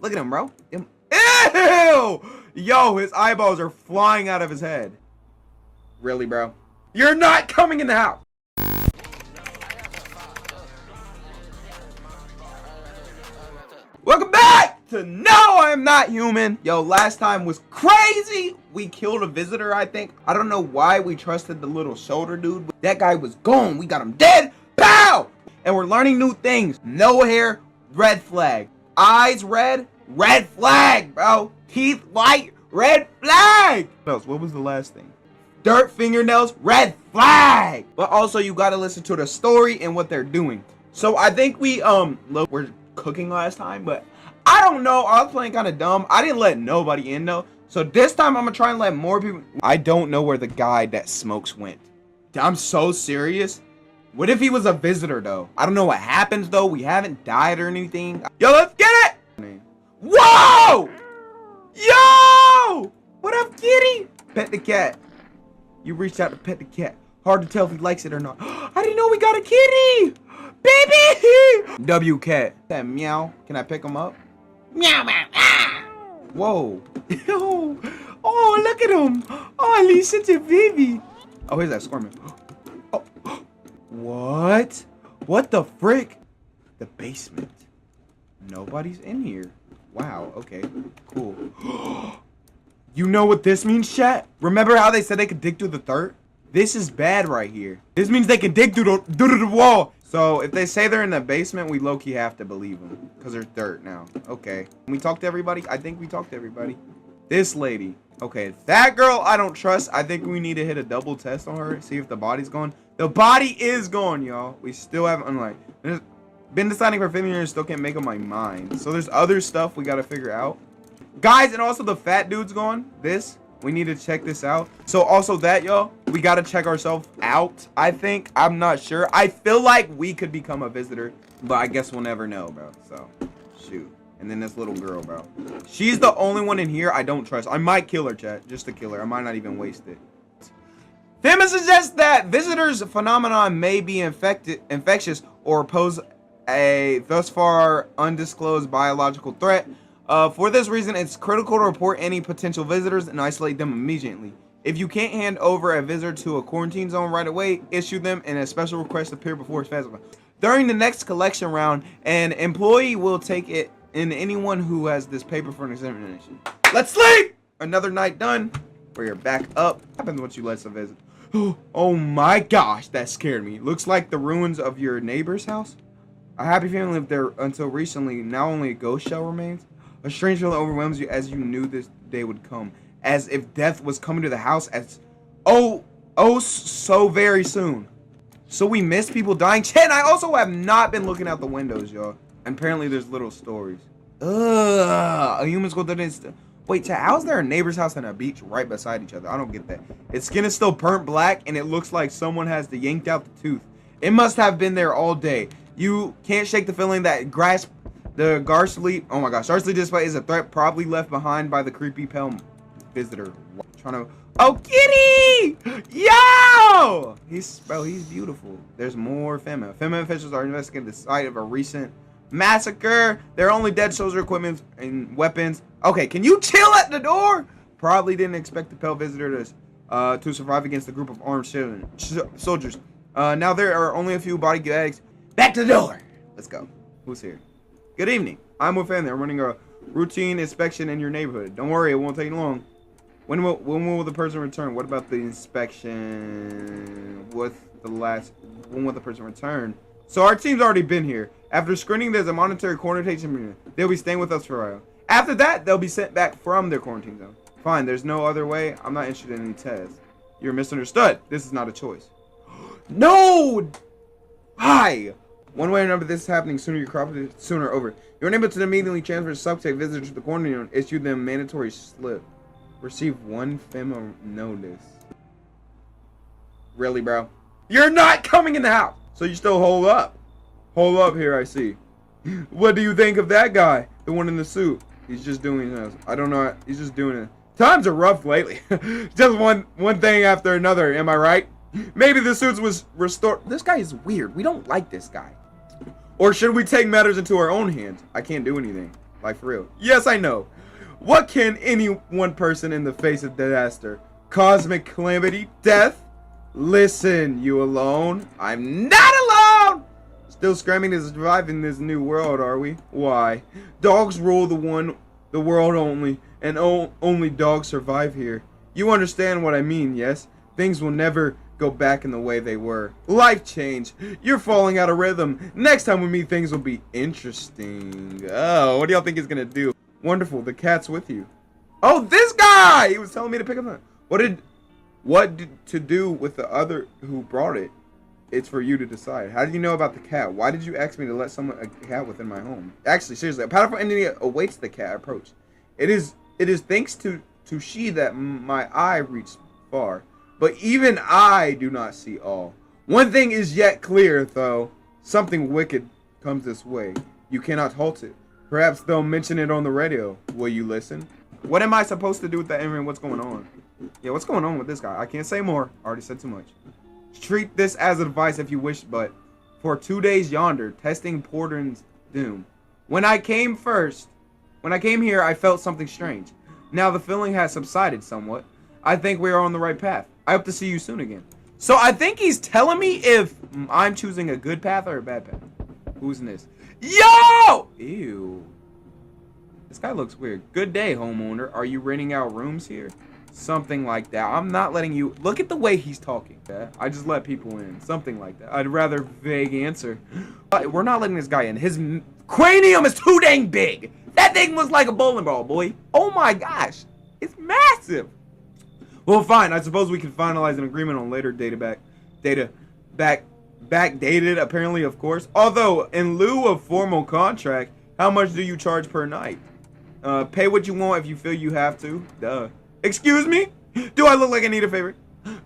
Look at him, bro. Ew! Yo, his eyeballs are flying out of his head. Really, bro? You're not coming in the house. Welcome back to No, I'm Not Human. Yo, last time was crazy. We killed a visitor, I think. I don't know why we trusted the little shoulder dude. But that guy was gone. We got him dead. Pow! And we're learning new things. No hair, red flag. Eyes red, red flag, bro. Teeth white, red flag. What was the last thing? Dirt fingernails, red flag. But also you gotta listen to the story and what they're doing. So I think we we're cooking last time, but I don't know. I was playing kind of dumb. I didn't let nobody in though. So this time I'm gonna try and let more people. I don't know where the guy that smokes went. I'm so serious. What if he was a visitor though? I don't know what happens though. We haven't died or anything. Yo, let's get it. Whoa! Yo! What up, kitty? Pet the cat. You reached out to pet the cat. Hard to tell if he likes it or not. I didn't know we got a kitty! Baby! W cat. That meow. Can I pick him up? Meow, meow. Ah! Whoa. Yo. Oh, look at him. Oh, he's such a baby. Oh, here's that squirming. Oh. What? What the frick? The basement. Nobody's in here. Wow, okay, cool. You know what this means, chat? Remember how they said they could dig through the dirt? This is bad right here. This means they can dig through the wall. So if they say they're in the basement, we low-key have to believe them. Because there's dirt now. Okay. Can we talk to everybody? I think we talked to everybody. This lady. Okay, that girl I don't trust. I think we need to hit a double test on her. See if the body's gone. The body is gone, y'all. We still haven't unlocked. Been deciding for 15 years, still can't make up my mind. So there's other stuff we gotta figure out. Guys, and also the fat dude's gone. We need to check this out. So also that, y'all, we gotta check ourselves out, I think. I'm not sure. I feel like we could become a visitor, but I guess we'll never know, bro. So, shoot. And then this little girl, bro. She's the only one in here I don't trust. I might kill her, chat, just to kill her. I might not even waste it. FEMA suggests that visitors' phenomenon may be infectious or pose a thus far undisclosed biological threat. For this reason, it's critical to report any potential visitors and isolate them immediately. If you can't hand over a visitor to a quarantine zone right away, issue them and a special request appear before it's festival. During the next collection round, an employee will take it in anyone who has this paper for an examination. Let's sleep! Another night done. We're back up. What happens once you let a visit? Oh my gosh, that scared me. Looks like the ruins of your neighbor's house. A happy family lived there until recently. Now only a ghost shell remains. A strange feeling overwhelms you as you knew this day would come. As if death was coming to the house as... Oh, so very soon. So we miss people dying. Chat, I also have not been looking out the windows, y'all. And apparently there's little stories. Ugh, a human's go through this... Wait, chat, how's there a neighbor's house and a beach right beside each other? I don't get that. Its skin is still burnt black, and it looks like someone has yanked out the tooth. It must have been there all day. You can't shake the feeling that the ghastly, oh my gosh, ghastly display is a threat probably left behind by the creepy pale visitor. Oh, kitty! Yo! He's beautiful. There's more FEMA. FEMA officials are investigating the site of a recent massacre. Their only dead soldier equipment and weapons. Okay, can you chill at the door? Probably didn't expect the pale visitor to survive against a group of armed soldiers. Now there are only a few body bags. Back to the door. Let's go. Who's here? Good evening. I'm with family. I'm running a routine inspection in your neighborhood. Don't worry, it won't take long. When will the person return? What about the inspection? When will the person return? So our team's already been here. After screening, there's a monetary quarantine period. They'll be staying with us for a while. After that, they'll be sent back from their quarantine zone. Fine, there's no other way. I'm not interested in any tests. You're misunderstood. This is not a choice. No! Hi! One way or another, this is happening sooner. Your crop is sooner over. You're unable to immediately transfer subject visitors to the quarantine zone. Issue them mandatory slip. Receive one FEMA notice. Really, bro? You're not coming in the house! So you still hold up. Hold up here, I see. What do you think of that guy? The one in the suit. He's just doing this. I don't know. He's just doing it. Times are rough lately. Just one thing after another. Am I right? Maybe the suits was restored. This guy is weird. We don't like this guy. Or should we take matters into our own hands? I can't do anything. Like, for real. Yes, I know. What can any one person in the face of disaster, cosmic calamity, death? Listen, you alone. I'm not alone! Still screaming to survive in this new world, are we? Why? Dogs rule the world only, and only dogs survive here. You understand what I mean, yes? Things will never go back in the way they were. Life change. You're falling out of rhythm. Next time we meet, things will be interesting. Oh, what do y'all think he's gonna do? Wonderful, the cat's with you. Oh, this guy! He was telling me to pick up the... What to do with the other who brought it? It's for you to decide. How did you know about the cat? Why did you ask me to let a cat within my home? Actually, seriously, a powerful entity awaits the cat approach. It is thanks to she that my eye reached far. But even I do not see all. One thing is yet clear, though. Something wicked comes this way. You cannot halt it. Perhaps they'll mention it on the radio. Will you listen? What am I supposed to do with that, Emery? What's going on? Yeah, what's going on with this guy? I can't say more. I already said too much. Treat this as advice if you wish, but for 2 days yonder, testing Portland's doom. When I came here, I felt something strange. Now the feeling has subsided somewhat. I think we are on the right path. I hope to see you soon again. So I think he's telling me if I'm choosing a good path or a bad path. Who's in this? Yo! Ew. This guy looks weird. Good day, homeowner. Are you renting out rooms here? Something like that. I'm not letting you... Look at the way he's talking. Yeah? I just let people in. Something like that. I'd rather vague answer. We're not letting this guy in. His cranium is too dang big. That thing was like a bowling ball, boy. Oh my gosh. It's massive. Well, fine. I suppose we can finalize an agreement on later backdated, apparently, of course. Although, in lieu of formal contract, how much do you charge per night? Pay what you want if you feel you have to. Duh. Excuse me? Do I look like I need a favor?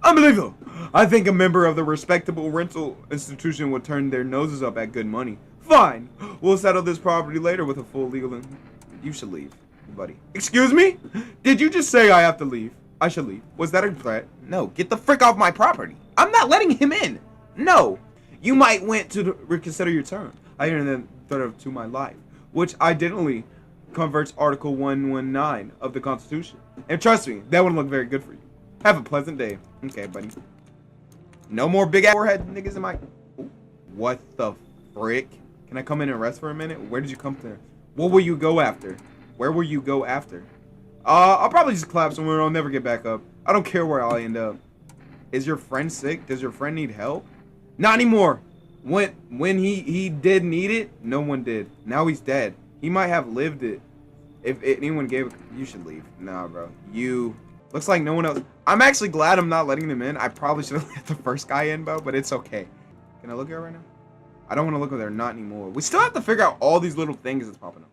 Unbelievable. I think a member of the respectable rental institution would turn their noses up at good money. Fine. We'll settle this property later with a full legal... You should leave, buddy. Excuse me? Did you just say I have to leave? I should leave. Was that a threat? No. Get the frick off my property. I'm not letting him in. No. You might want to reconsider your terms. I hear the threat to my life, which identically converts Article 119 of the Constitution. And trust me, that wouldn't look very good for you. Have a pleasant day. Okay, buddy. No more big ass forehead niggas in my... Ooh. What the frick? Can I come in and rest for a minute? Where did you come to? What will you go after? Where will you go after? I'll probably just clap somewhere and I'll never get back up. I don't care where I'll end up. Is your friend sick? Does your friend need help? Not anymore. When he did need it, no one did. Now he's dead. He might have lived it. If anyone gave it, you should leave. Nah, bro. You... Looks like no one else... I'm actually glad I'm not letting them in. I probably should have let the first guy in, bro, but it's okay. Can I look here right now? I don't want to look over there. Not anymore. We still have to figure out all these little things that's popping up.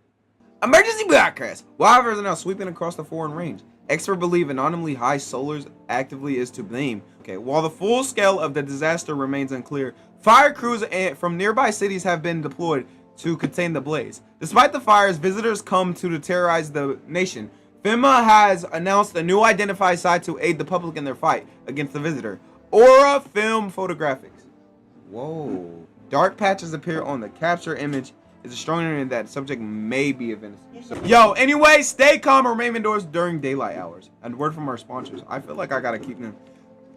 Emergency broadcast. Wildfires are now sweeping across the foreign range. Experts believe anonymously high solars actively is to blame. Okay, while the full scale of the disaster remains unclear, fire crews from nearby cities have been deployed to contain the blaze. Despite the fires, visitors come to terrorize the nation. FEMA has announced a new identified site to aid the public in their fight against the visitor. Aura Film Photographics. Whoa. Dark patches appear on the capture image. Is a strong indication that subject may be of innocence. Yo, anyway, stay calm or remain indoors during daylight hours. And word from our sponsors. I feel like I gotta keep them.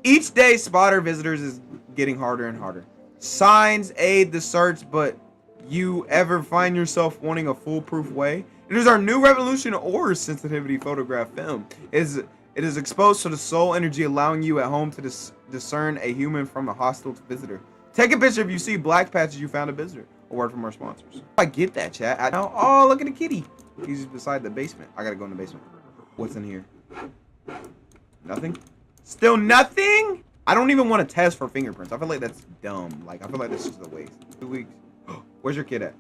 Each day, spotter visitors is getting harder and harder. Signs aid the search, but you ever find yourself wanting a foolproof way? It is our new revolution or sensitivity photograph film. It is exposed to the soul energy, allowing you at home to discern a human from a hostile visitor. Take a picture if you see black patches, you found a visitor. A word from our sponsors. I get that, chat. Oh, look at the kitty. He's beside the basement. I gotta go in the basement. What's in here? Nothing? Still nothing? I don't even want to test for fingerprints. I feel like that's dumb. Like, I feel like that's just a waste. 2 weeks. Where's your kid at?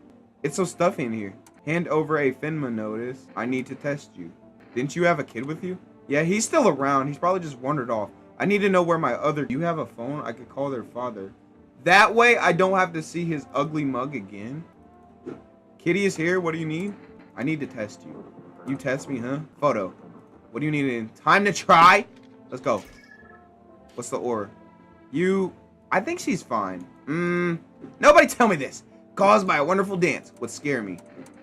It's so stuffy in here. Hand over a FEMA notice. I need to test you. Didn't you have a kid with you? Yeah, he's still around. He's probably just wandered off. I need to know where my other... You have a phone? I could call their father. That way, I don't have to see his ugly mug again. Kitty is here. What do you need? I need to test you. You test me, huh? Photo. What do you need in? Time to try? Let's go. What's the aura? I think she's fine. Nobody tell me this. Caused by a wonderful dance would scare me.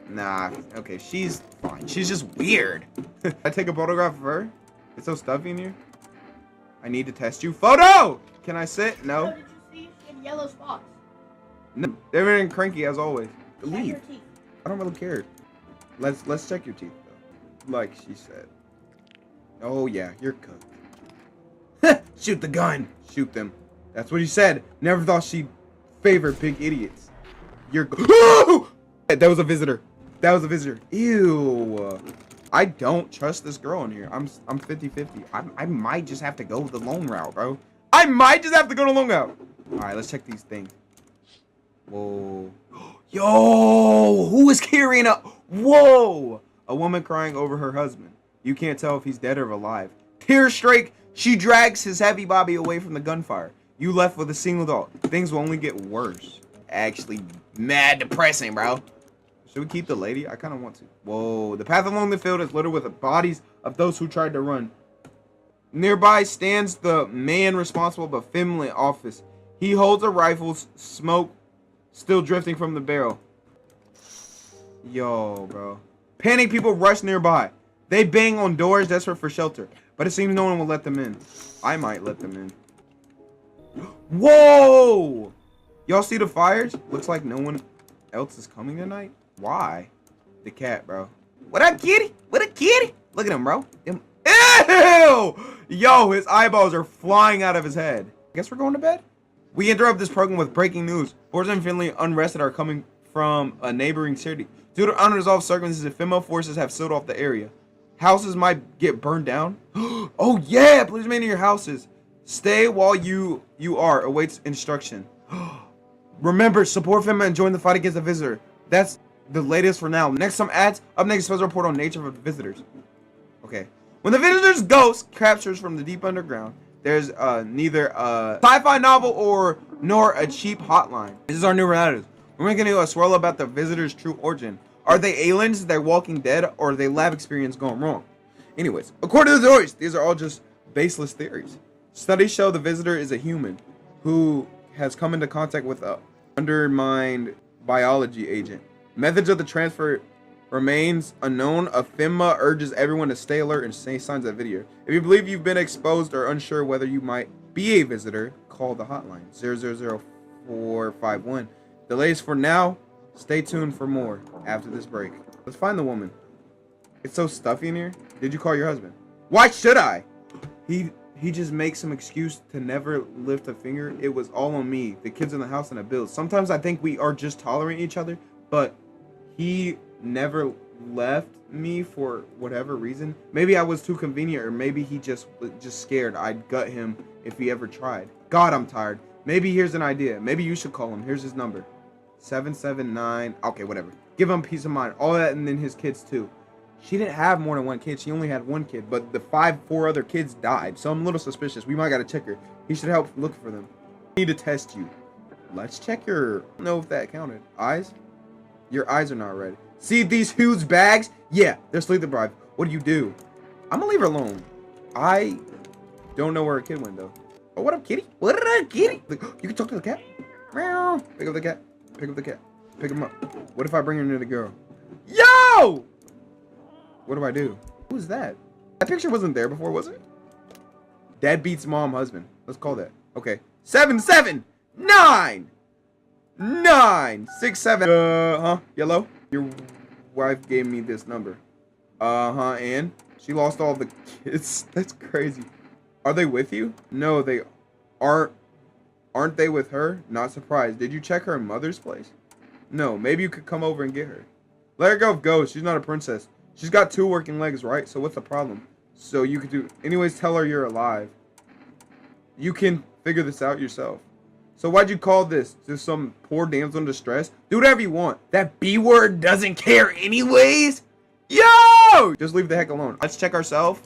Nah, okay, she's fine. She's just weird. I take a photograph of her? It's so stuffy in here. I need to test you. Photo! Can I sit? No. So did you see in yellow spots? No. They're very cranky as always. Check Leave. your teeth. I don't really care. Let's check your teeth though. Like she said. Oh yeah, you're cooked. Shoot the gun. Shoot them. That's what he said. Never thought she'd favor big idiots. You're That was a visitor. That was a visitor. Ew. I don't trust this girl in here. I'm 50-50. I might just have to go the lone route, bro. I might just have to go the lone route. All right, let's check these things. Whoa. Yo, who is carrying a... Whoa. A woman crying over her husband. You can't tell if he's dead or alive. Tear streak. She drags his heavy body away from the gunfire. You left with a single thought. Things will only get worse. Actually, mad depressing, bro. Should we keep the lady? I kind of want to. Whoa. The path along the field is littered with the bodies of those who tried to run. Nearby stands the man responsible for the Finland office. He holds a rifle, smoke still drifting from the barrel. Yo, bro. Panicked people rush nearby. They bang on doors desperate for shelter. But it seems no one will let them in. I might let them in. Whoa! Y'all see the fires? Looks like no one else is coming tonight. Why? The cat, bro. What up, kitty? What up, kitty? Look at him, bro. Ew! Yo, his eyeballs are flying out of his head. Guess we're going to bed? We interrupt this program with breaking news. Forces and Finley unrested are coming from a neighboring city. Due to unresolved circumstances, the female forces have sealed off the area. Houses might get burned down. Oh yeah, please remain in your houses. Stay while you are. Awaits instruction. Remember, support FEMA and join the fight against the visitor. That's the latest for now. Next, some ads. Up next, special report on nature of the visitors. Okay. When the visitor's ghost captures from the deep underground, there's neither a sci-fi novel nor a cheap hotline. This is our new reality. We're making a swirl about the visitor's true origin. Are they aliens? They're Walking Dead, or are they lab experience going wrong? Anyways, according to the theories, these are all just baseless theories. Studies show the visitor is a human who has come into contact with a undermined biology agent. Methods of the transfer remains unknown. A FEMA urges everyone to stay alert and say signs of video. If you believe you've been exposed or unsure whether you might be a visitor, call the hotline 000451. The latest for now. Stay tuned for more after this break. Let's find the woman. It's so stuffy in here. Did you call your husband? Why should I? He just makes some excuse to never lift a finger. It was all on me, the kids in the house, and the bills. Sometimes I think we are just tolerating each other, but he never left me for whatever reason. Maybe I was too convenient, or maybe he just scared I'd gut him if he ever tried. God, I'm tired. Maybe here's an idea. Maybe you should call him. Here's his number. 779. Okay, whatever. Give him peace of mind. All that, and then his kids too. She didn't have more than one kid. She only had one kid, but the four other kids died. So I'm a little suspicious. We might gotta check her. He should help look for them. I need to test you. Let's check your... I don't know if that counted. Eyes? Your eyes are not red. See these huge bags? Yeah, they're sleep deprived. What do you do? I'm gonna leave her alone. I don't know where her kid went though. Oh, what up, kitty? What up, kitty? You can talk to the cat. Meow. Pick up the cat. Pick up the cat. Pick him up. What if I bring her near the girl? Yo! What do I do? Who's that? That picture wasn't there before, was it? Dad beats mom, husband. Let's call that. Okay. 77967. Yellow? Your wife gave me this number. And she lost all the kids. That's crazy. Are they with you? No, they aren't. Aren't they with her? Not surprised. Did you check her mother's place? No, maybe you could come over and get her. Let her go. She's not a princess. She's got 2 working legs, right? So what's the problem? So you could do... Anyways, tell her you're alive. You can figure this out yourself. So why'd you call this? Just some poor damsel in distress? Do whatever you want. That B word doesn't care anyways? Yo! Just leave the heck alone. Let's check ourselves.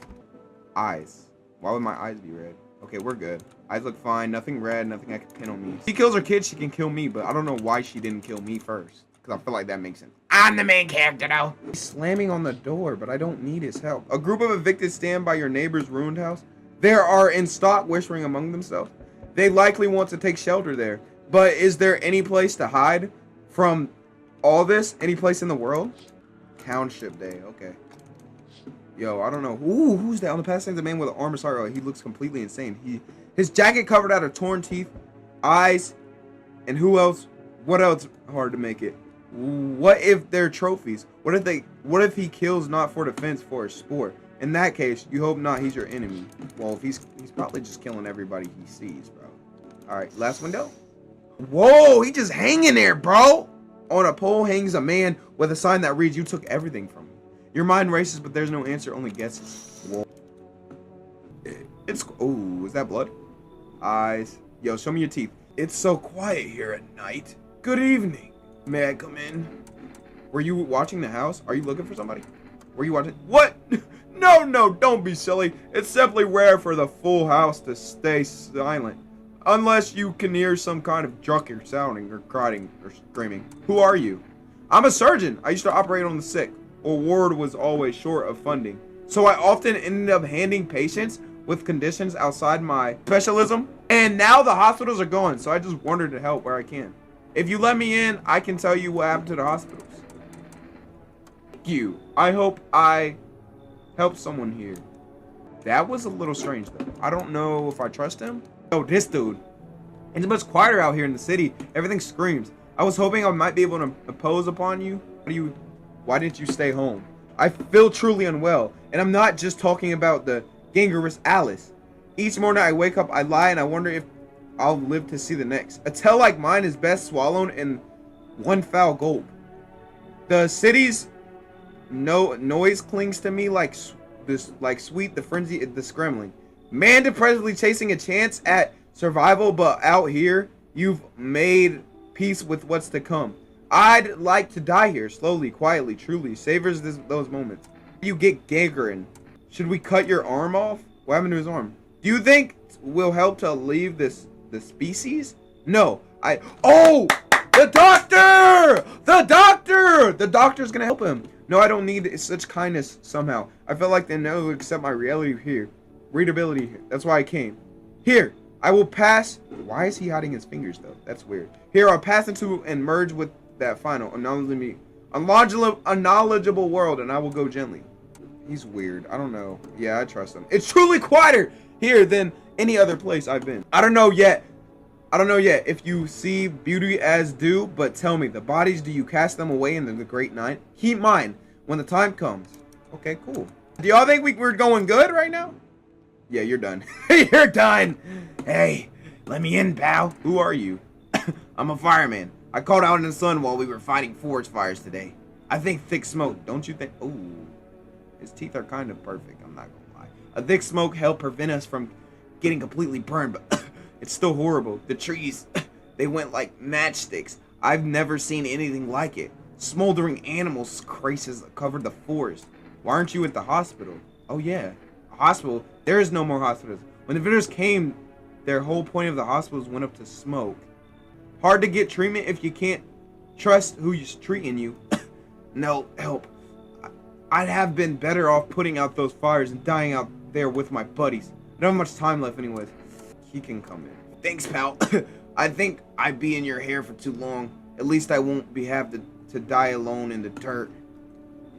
Eyes. Why would my eyes be red? Okay, we're good. Eyes look fine. Nothing red. Nothing I can pin on me. If she kills her kid, she can kill me, but I don't know why she didn't kill me first. Because I feel like that makes sense. I'm the main character, though. He's slamming on the door, but I don't need his help. A group of evicted stand by your neighbor's ruined house. They are in stock, whispering among themselves. They likely want to take shelter there. But is there any place to hide from all this? Any place in the world? Township Day. Okay. Yo, I don't know. Ooh, who's that? On the past, a man with an armor sorry. He looks completely insane. His jacket covered out of torn teeth, eyes, and who else? What else? Hard to make it. What if they're trophies? What if he kills not for defense, for a sport? In that case, you hope not. He's your enemy. Well, if he's probably just killing everybody he sees, bro. All right, last window. Whoa, he just hanging there, bro. On a pole hangs a man with a sign that reads, "You took everything from me." Your mind races, but there's no answer, only guesses. Whoa. Oh, is that blood? Eyes. Yo, show me your teeth. It's so quiet here at night. Good evening. May I come in? Were you watching the house? Are you looking for somebody? Were you watching? What? No, don't be silly. It's simply rare for the full house to stay silent. Unless you can hear some kind of drunkard sounding or crying or screaming. Who are you? I'm a surgeon. I used to operate on the sick. Our ward was always short of funding. So I often ended up handling patients with conditions outside my specialism. And now the hospitals are gone, so I just wanted to help where I can. If you let me in, I can tell you what happened to the hospitals. Thank you. I hope I helped someone here. That was a little strange though. I don't know if I trust him. Oh, this dude. It's much quieter out here in the city. Everything screams. I was hoping I might be able to impose upon you. Why didn't you stay home? I feel truly unwell. And I'm not just talking about the gangrenous Alice. Each morning I wake up, I lie, and I wonder if I'll live to see the next. A tale like mine is best swallowed in one foul gulp. The city's noise clings to me like sweet, the frenzy, the scrambling. Man depressively chasing a chance at survival, but out here, you've made peace with what's to come. I'd like to die here, slowly, quietly, truly. Savors those moments. You get gangrene. Should we cut your arm off? What happened to his arm? Do you think will help to leave the species? No, oh, the doctor! The doctor's gonna help him. No, I don't need such kindness somehow. I feel like they know accept my reality here. Readability here. That's why I came. Here, I will pass. Why is he hiding his fingers though? That's weird. Here, I'll pass into and merge with that final, unknowledgeable world, and I will go gently. He's weird. I don't know. Yeah, I trust him. It's truly quieter here than any other place I've been. I don't know yet if you see beauty as do, but tell me, the bodies, do you cast them away into the great night? Keep mine when the time comes. Okay, cool. Do y'all think we're going good right now? Yeah, you're done. You're done. Hey, let me in, pal. Who are you? I'm a fireman. I called out in the sun while we were fighting forest fires today. I think thick smoke, don't you think? Ooh, his teeth are kind of perfect, I'm not gonna lie. A thick smoke helped prevent us from getting completely burned, but it's still horrible. The trees, they went like matchsticks. I've never seen anything like it. Smoldering animals craces covered the forest. Why aren't you at the hospital? Oh yeah, a hospital? There is no more hospitals. When the visitors came, their whole point of the hospitals went up to smoke. Hard to get treatment if you can't trust who's treating you. No help. I'd have been better off putting out those fires and dying out there with my buddies. I don't have much time left anyways. He can come in. Thanks, pal. I think I'd be in your hair for too long. At least I won't have to die alone in the dirt.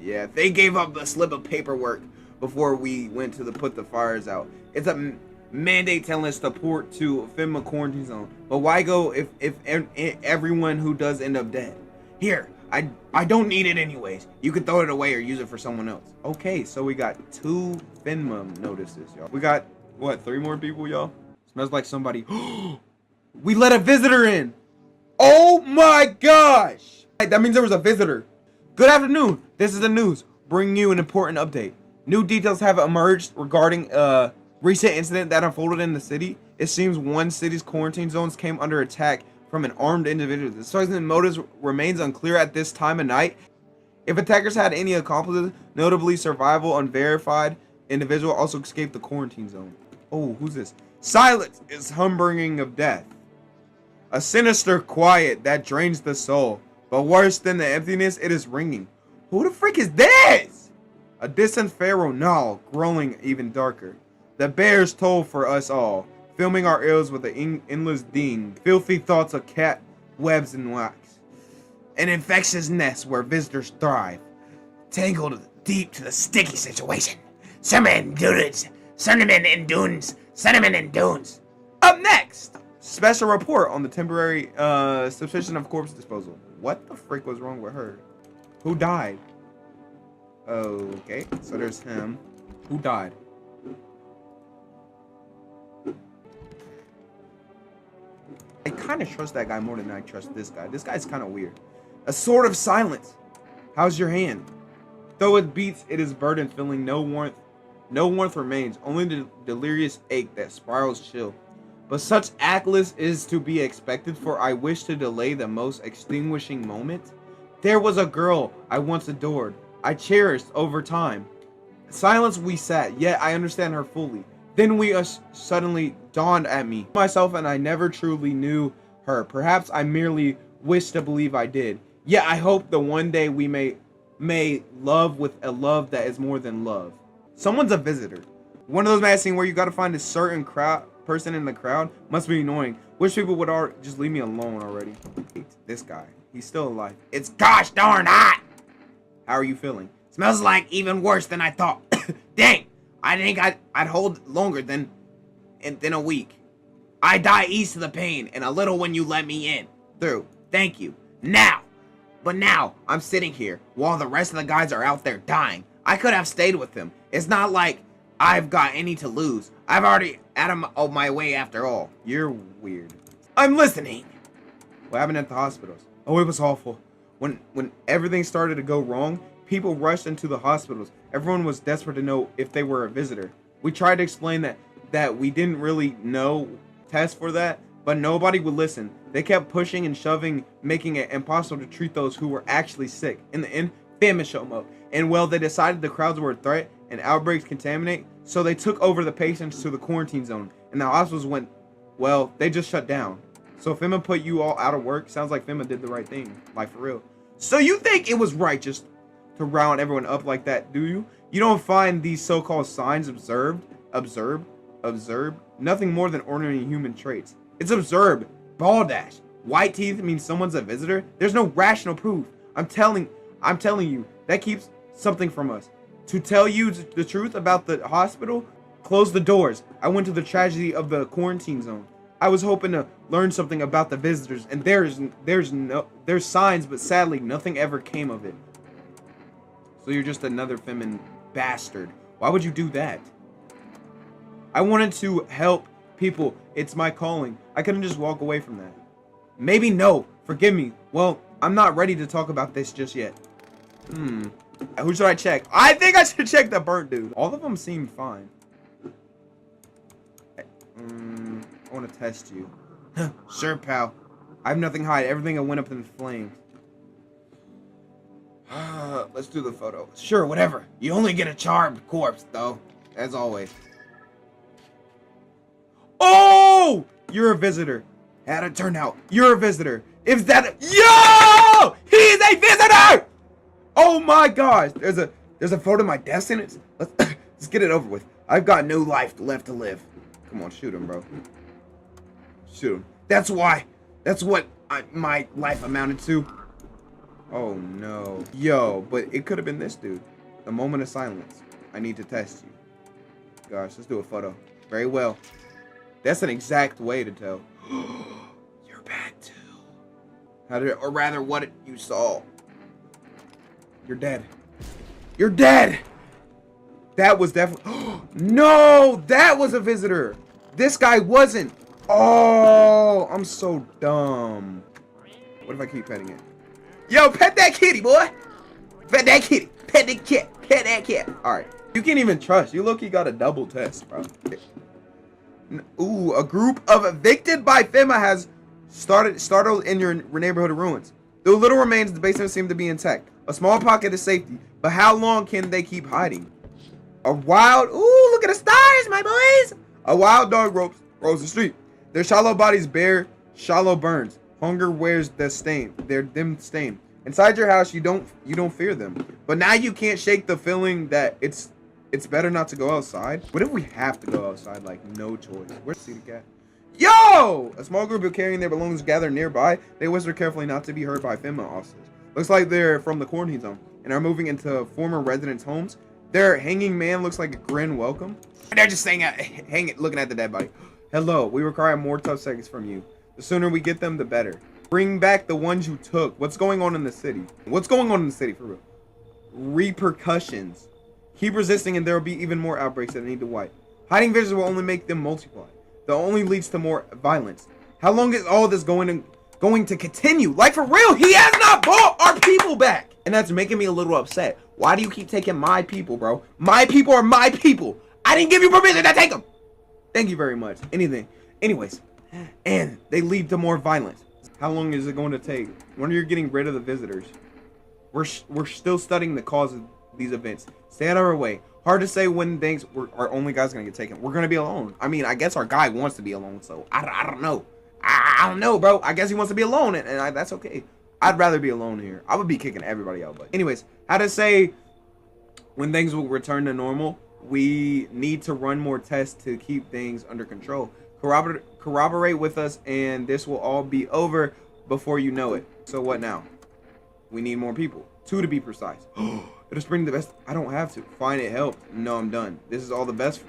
Yeah, they gave up a slip of paperwork before we went to put the fires out. It's a mandate telling us to port to FEMA quarantine zone. But why go if everyone who does end up dead? Here, I don't need it anyways. You could throw it away or use it for someone else. Okay, so we got 2 FEMA notices, y'all. We got, what, 3 more people, y'all? Smells like somebody. We let a visitor in. Oh my gosh. That means there was a visitor. Good afternoon. This is the news, bringing you an important update. New details have emerged regarding a recent incident that unfolded in the city. It seems one city's quarantine zones came under attack from an armed individual. The source and motives remains unclear at this time of night. If attackers had any accomplices, notably survival unverified individual also escaped the quarantine zone. Oh, who's this? Silence is humbling of death. A sinister quiet that drains the soul. But worse than the emptiness, it is ringing. Who the freak is this? A distant pharaoh gnaw, growing even darker. The bears toll for us all, filming our ears with an endless ding. Filthy thoughts of cat webs and wax. An infectious nest where visitors thrive. tangled deep to the sticky situation. Cinnamon and dunes. Up next, special report on the temporary suspicion of corpse disposal. What the frick was wrong with her? Who died? Okay, so there's him. Who died? I kind of trust that guy more than I trust this guy. This guy's kind of weird. A sword of silence. How's your hand? Though it beats, it is burdened, feeling no warmth. No warmth remains, only the delirious ache that spirals chill. But such actless is to be expected, for I wish to delay the most extinguishing moment. There was a girl I once adored, I cherished over time. Silence we sat, yet I understand her fully. Then we suddenly dawned at me, myself, and I never truly knew her. Perhaps I merely wished to believe I did. Yet I hope the one day we may love with a love that is more than love. Someone's a visitor. One of those magazines where you gotta find a certain person in the crowd. Must be annoying. Wish people would just leave me alone already. This guy, he's still alive. It's gosh darn hot. How are you feeling? Smells like even worse than I thought. Dang, I think I'd hold longer than a week. I die east of the pain and a little when you let me in. Through. Thank you. But now I'm sitting here while the rest of the guys are out there dying. I could have stayed with them. It's not like I've got any to lose. I've already out of my way after all. You're weird. I'm listening. What happened at the hospitals? Oh, it was awful. When everything started to go wrong, people rushed into the hospitals. Everyone was desperate to know if they were a visitor. We tried to explain that we didn't really know test for that, but nobody would listen. They kept pushing and shoving, making it impossible to treat those who were actually sick. In the end, famine showed up. And well, they decided the crowds were a threat and outbreaks contaminate, so they took over the patients to the quarantine zone. And the hospitals went, well, they just shut down. So FEMA put you all out of work. Sounds like FEMA did the right thing, like for real. So you think it was right just to round everyone up like that, do you? You don't find these so-called signs observed, nothing more than ordinary human traits. It's observed. Baldash. White teeth means someone's a visitor. There's no rational proof. I'm telling you, that keeps something from us. To tell you the truth about the hospital, close the doors. I went to the tragedy of the quarantine zone. I was hoping to learn something about the visitors, and there's signs, but sadly nothing ever came of it. So you're just another feminine bastard. Why would you do that? I wanted to help people. It's my calling. I couldn't just walk away from that. Maybe no. Forgive me. Well, I'm not ready to talk about this just yet. Who should I check? I think I should check the burnt dude. All of them seem fine. I want to test you. Sure, pal. I have nothing to hide. Everything that went up in flames. Let's do the photo. Sure, whatever. You only get a charmed corpse, though. As always. Oh! You're a visitor. How'd it turn out? You're a visitor. Is that Yo! He's a visitor! Oh my gosh. There's a photo of my descendants. Let's get it over with. I've got no life left to live. Come on, shoot him, bro. Shoot him. That's what my life amounted to. Oh no. Yo, but it could have been this dude. A moment of silence. I need to test you. Gosh, let's do a photo. Very well. That's an exact way to tell. You're bad too. Or rather, what you saw. You're dead. You're dead! That was definitely... No! That was a visitor! This guy wasn't! Oh! I'm so dumb. What if I keep petting it? Yo, pet that kitty, boy! Pet that kitty! Pet the cat! Pet that cat! Alright. You can't even trust. You look, you got a double test, bro. Ooh, a group of evicted by FEMA has startled in your neighborhood of ruins. Though little remains, the basement seem to be intact. A small pocket of safety. But how long can they keep hiding? A wild... Ooh, look at the stars, my boys! A wild dog roams the street. Their shallow bodies bear shallow burns. Hunger wears the stain. Them stain. Inside your house, you don't fear them. But now you can't shake the feeling that it's better not to go outside. What if we have to go outside? Like, no choice. Where's the cat? Yo! A small group of carrying their belongings gather nearby. They whisper carefully not to be heard by FEMA officers. Looks like they're from the quarantine zone. and are moving into former residents' homes. Their hanging man looks like a grin welcome. They're just hanging, looking at the dead body. Hello, we require more tough seconds from you. The sooner we get them, the better. Bring back the ones you took. What's going on in the city? What's going on in the city for real? Repercussions. Keep resisting and there will be even more outbreaks that need to wipe. Hiding visitors will only make them multiply. That only leads to more violence. How long is all this going to continue? Like for real, he has not brought our people back. And that's making me a little upset. Why do you keep taking my people, bro? My people are my people. I didn't give you permission to take them. Thank you very much. Anyways, and they lead to more violence. How long is it going to take? When you're getting rid of the visitors? We're still studying the cause of these events. Stay out of our way. Hard to say when our only guy's gonna get taken. We're gonna be alone. I mean, I guess our guy wants to be alone, so I don't know. I don't know, bro. I guess he wants to be alone, and that's okay. I'd rather be alone here. I would be kicking everybody out, but anyways, how to say when things will return to normal? We need to run more tests to keep things under control. Corroborate with us, and this will all be over before you know it. So what now? We need more people. 2 to be precise. It'll spring the best. I don't have to. Fine, it helped. No, I'm done. This is all the best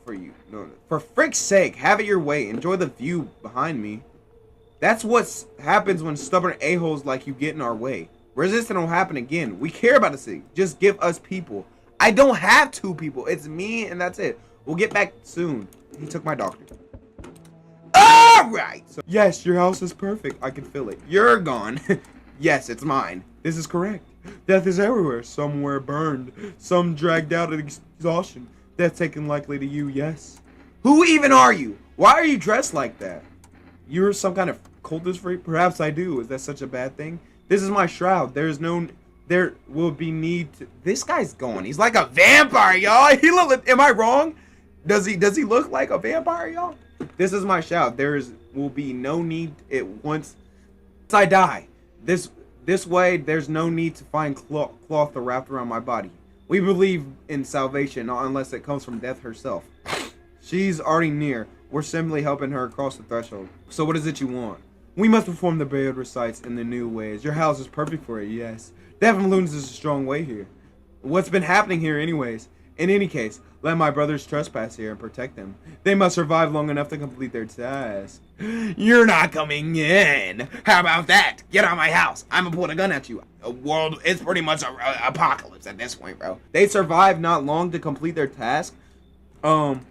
for you. No, for frick's sake, have it your way. Enjoy the view behind me. That's what happens when stubborn a-holes like you get in our way. Resistance will happen again. We care about the city. Just give us people. I don't have 2 people. It's me and that's it. We'll get back soon. He took my doctor. Alright. So, yes, your house is perfect. I can feel it. You're gone. Yes, it's mine. This is correct. Death is everywhere. Some were burned. Some dragged out at exhaustion. Death taken likely to you, yes. Who even are you? Why are you dressed like that? You're some kind of cultist freak? Perhaps I do. Is that such a bad thing? This is my shroud. There will be need to... This guy's gone. He's like a vampire, y'all. Am I wrong? Does he look like a vampire, y'all? This is my shroud. Will be no need once I die. This way, there's no need to find cloth wrapped around my body. We believe in salvation, not unless it comes from death herself. She's already near. We're simply helping her across the threshold. So what is it you want? We must perform the burial recites in the new ways. Your house is perfect for it, yes. Death and balloons is a strong way here. What's been happening here anyways? In any case, let my brothers trespass here and protect them. They must survive long enough to complete their task. You're not coming in. How about that? Get out of my house. I'm gonna point a gun at you. It's pretty much an apocalypse at this point, bro. They survive not long to complete their task. I'm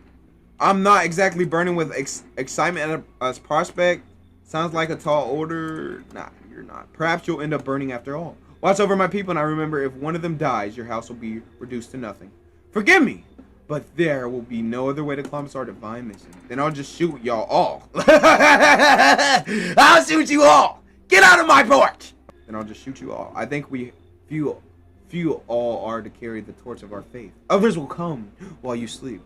not exactly burning with excitement as prospect. Sounds like a tall order. Nah, you're not. Perhaps you'll end up burning after all. Watch over my people, and I remember if one of them dies, your house will be reduced to nothing. Forgive me, but there will be no other way to accomplish our divine mission. Then I'll just shoot y'all all. I'll shoot you all. Get out of my porch. Then I'll just shoot you all. I think few all are to carry the torch of our faith. Others will come while you sleep.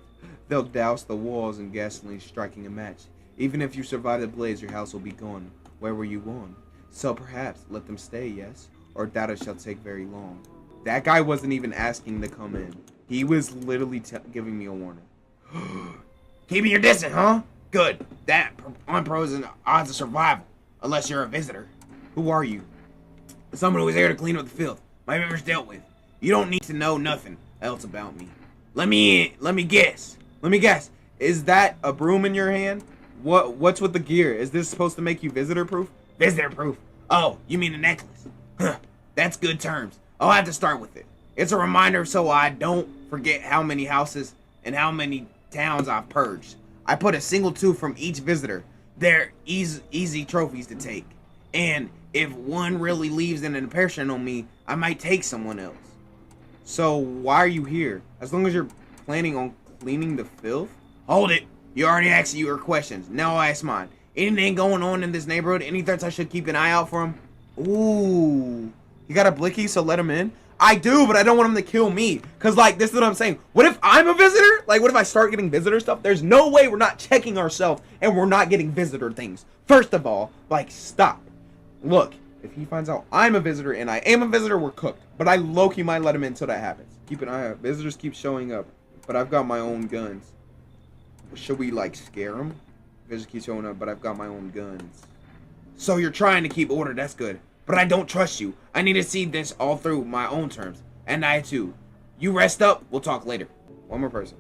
They'll douse the walls in gasoline, striking a match. Even if you survive the blaze, your house will be gone. Where were you gone? So perhaps let them stay, yes? Or that it shall take very long. That guy wasn't even asking to come in. He was literally giving me a warning. Keeping your distance, huh? Good. That unpros and odds of survival. Unless you're a visitor. Who are you? Someone who was here to clean up the filth. My members dealt with. You don't need to know nothing else about me. Let me guess. Is that a broom in your hand? What's with the gear? Is this supposed to make you visitor proof? Visitor proof? Oh, you mean a necklace? Huh. That's good terms. I'll have to start with it. It's a reminder so I don't forget how many houses and how many towns I've purged. I put a single tooth from each visitor. They're easy trophies to take. And if one really leaves an impression on me, I might take someone else. So why are you here? As long as you're planning on cleaning the filth? Hold it. You already asked your questions. Now I'll ask mine. Anything going on in this neighborhood? Any threats I should keep an eye out for him? Ooh. You got a blicky, so let him in? I do, but I don't want him to kill me. Because, like, this is what I'm saying. What if I'm a visitor? Like, what if I start getting visitor stuff? There's no way we're not checking ourselves and we're not getting visitor things. First of all, like, stop. Look, if he finds out I'm a visitor and I am a visitor, we're cooked. But I low-key might let him in until that happens. Keep an eye out. Visitors keep showing up, but I've got my own guns. Should we, like, scare them? Visitors keep showing up, but I've got my own guns. So you're trying to keep order. That's good. but I don't trust you. I need to see this all through my own terms. And I too. You rest up. We'll talk later. One more person.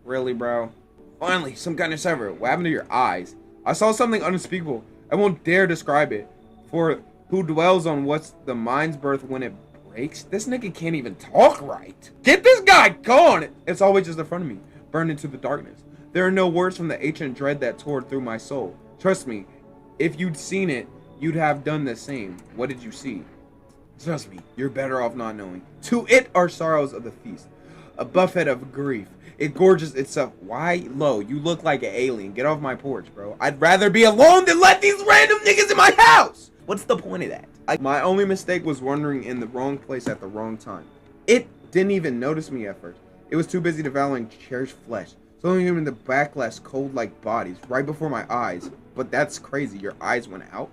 Really, bro? Finally, some kind of server. What happened to your eyes? I saw something unspeakable. I won't dare describe it. For who dwells on what's the mind's birth when it breaks? This nigga can't even talk right. Get this guy gone! It's always just in front of me, burned into the darkness. There are no words from the ancient dread that tore through my soul. Trust me, if you'd seen it, you'd have done the same. What did you see? Trust me, you're better off not knowing. To it are sorrows of the feast, a buffet of grief. It gorges itself. Why? Low, you look like an alien. Get off my porch, bro. I'd rather be alone than let these random niggas in my house. What's the point of that? My only mistake was wandering in the wrong place at the wrong time. It didn't even notice me at first. It was too busy devouring cherished flesh. Slowing him in the backlash, cold like bodies, right before my eyes. But that's crazy. Your eyes went out?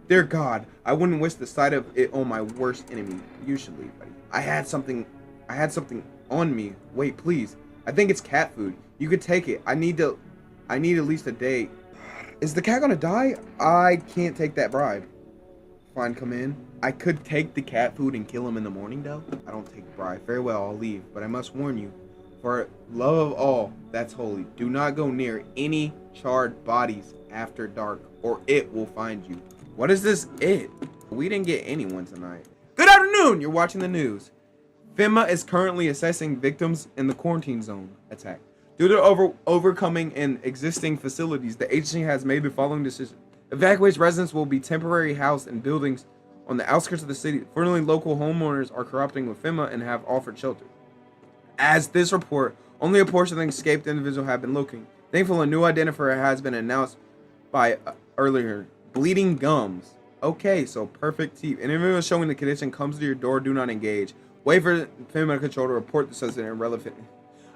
Dear God, I wouldn't wish the sight of it on my worst enemy. Usually, buddy. I had something on me. Wait, please. I think it's cat food. You could take it. I need at least a day. Is the cat gonna die? I can't take that bribe. Fine, come in. I could take the cat food and kill him in the morning, though. I don't take bribe. Very well, I'll leave. But I must warn you, for love of all that's holy, do not go near any charred bodies after dark, or it will find you. What is this it? We didn't get anyone tonight. Good afternoon! You're watching the news. FEMA is currently assessing victims in the quarantine zone attack. Due to overcoming in existing facilities, the agency has made the following decision. Evacuated residents will be temporarily housed in buildings on the outskirts of the city. Fortunately, local homeowners are cooperating with FEMA and have offered shelter. As this report, only a portion of the escaped individual have been looking. Thankfully, a new identifier has been announced by earlier. Bleeding gums. Okay, so perfect teeth. An individual showing the condition comes to your door, do not engage. Wait for FEMA control to report this as irrelevant.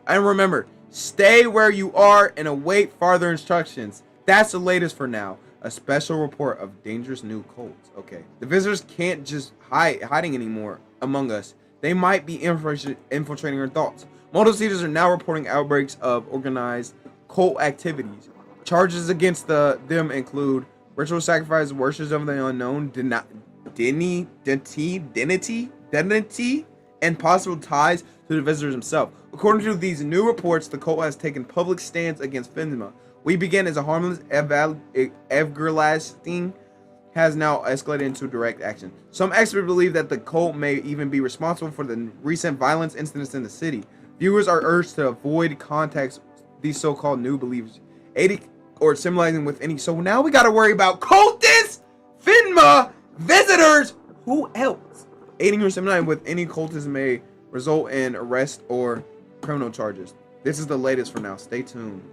And remember, stay where you are and await farther instructions. That's the latest for now. A special report of dangerous new colds. Okay. The visitors can't just hiding anymore among us. They might be infiltrating our thoughts. Multiple cities are now reporting outbreaks of organized cult activities. Charges against them include ritual sacrifice, worships of the unknown, identity, and possible ties to the visitors himself. According to these new reports, the cult has taken public stands against FEMA. We began as a harmless everlasting has now escalated into direct action. Some experts believe that the cult may even be responsible for the recent violence incidents in the city. Viewers are urged to avoid contacts with these so-called new believers, aiding or symbolizing with any. So now we got to worry about cultists, FEMA, visitors, who else? Aiding or symbolizing with any cultists may result in arrest or criminal charges. This is the latest for now. Stay tuned.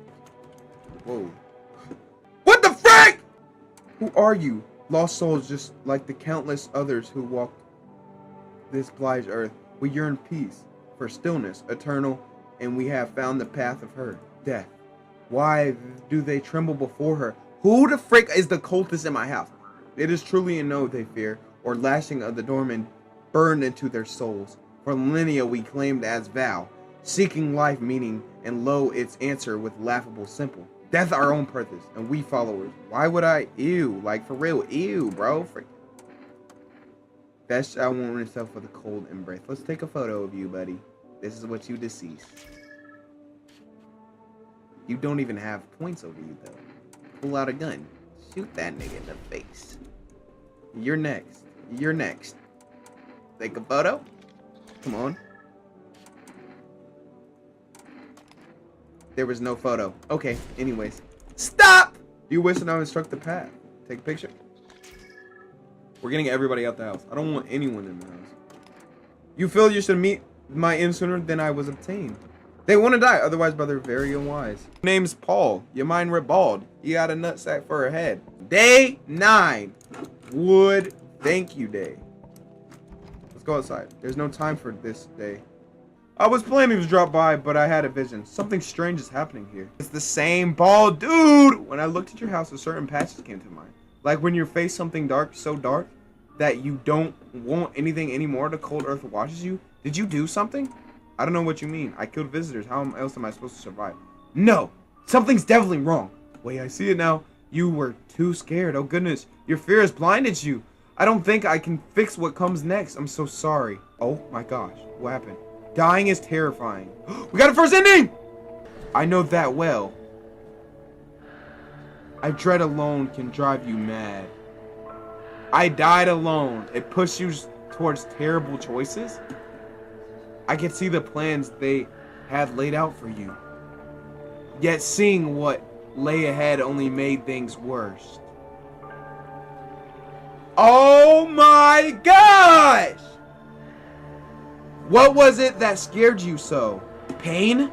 Whoa. What the frick? Who are you? Lost souls just like the countless others who walked this blind earth. We yearn peace, for stillness, eternal, and we have found the path of her, death. Why do they tremble before her? Who the frick is the cultist in my house? It is truly a no they fear, or lashing of the dormant burned into their souls. For millennia we claimed as vow, seeking life meaning, and lo its answer with laughable simple. Death our own purpose, and we followers. Why would I? Ew, like for real, ew, bro. Frick. Best I won't myself with a cold embrace. Let's take a photo of you, buddy. This is what you deceased. You don't even have points over you, though. Pull out a gun. Shoot that nigga in the face. You're next. You're next. Take a photo. Come on. There was no photo. Okay, anyways. Stop! You wish that I would instruct the path. Take a picture. We're getting everybody out the house. I don't want anyone in the house. You feel you should meet my end sooner than I was obtained. They want to die, otherwise by they're very unwise. Name's Paul. Your mind ripped bald. You got a nutsack for a head. Day 9. Wood thank you day. Let's go outside. There's no time for this day. I was planning to drop by, but I had a vision. Something strange is happening here. It's the same bald dude. When I looked at your house, a certain passage came to mind. Like when you face something dark, so dark that you don't want anything anymore. The cold earth watches you. Did you do something? I don't know what you mean. I killed visitors. How else am I supposed to survive? No, something's definitely wrong. Wait, I see it now. You were too scared. Oh goodness, your fear has blinded you. I don't think I can fix what comes next. I'm so sorry. Oh my gosh, what happened? Dying is terrifying. We got a first ending! I know that well. I dread alone can drive you mad. I died alone. It pushed you towards terrible choices. I could see the plans they had laid out for you. Yet seeing what lay ahead only made things worse. Oh my gosh! What was it that scared you so? Pain?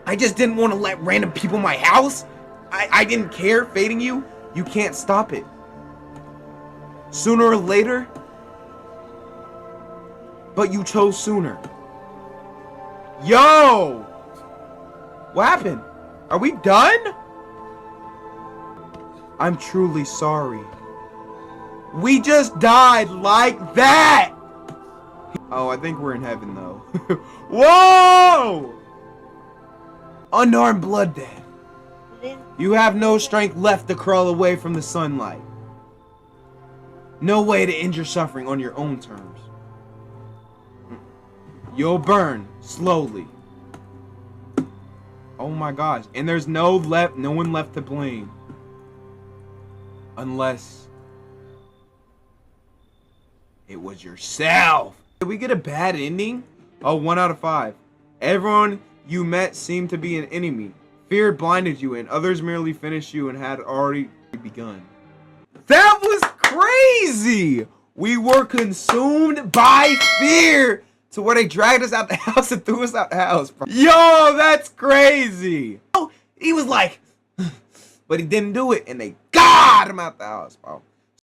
I just didn't want to let random people in my house. I didn't care fading you. You can't stop it. Sooner or later. But you chose sooner. Yo! What happened? Are we done? I'm truly sorry. We just died like that! Oh, I think we're in heaven though. Whoa! Unarmed blood dead. You have no strength left to crawl away from the sunlight. No way to end your suffering on your own terms. You'll burn slowly. Oh my gosh. And there's no one left to blame. Unless it was yourself. Did we get a bad ending? Oh, 1 out of 5. Everyone you met seemed to be an enemy. Fear blinded you and others merely finished you and had already begun. That was crazy! We were consumed by fear to where they dragged us out the house and threw us out the house, bro. Yo, that's crazy! Oh, he was like, but he didn't do it and they got him out the house, bro.